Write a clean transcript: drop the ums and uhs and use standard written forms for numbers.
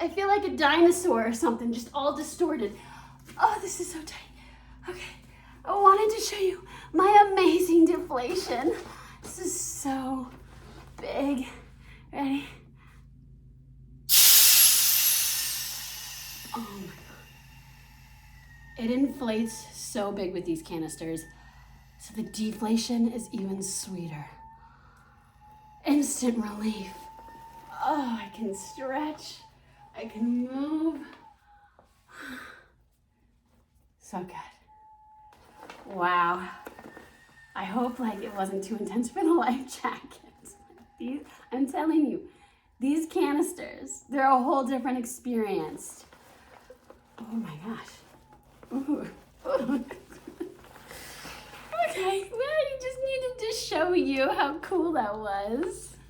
I feel like a dinosaur or something, just all distorted. Oh, this is so tight. Okay, I wanted to show you my amazing deflation. This is so big. Ready? Oh my God. It inflates so big with these canisters, so the deflation is even sweeter. Instant relief. Oh, I can stretch. I can move. So good. Wow. I hope like it wasn't too intense for the life jacket. I'm telling you, these canisters, they're a whole different experience. Oh my gosh. Ooh. Okay, well, I just needed to show you how cool that was.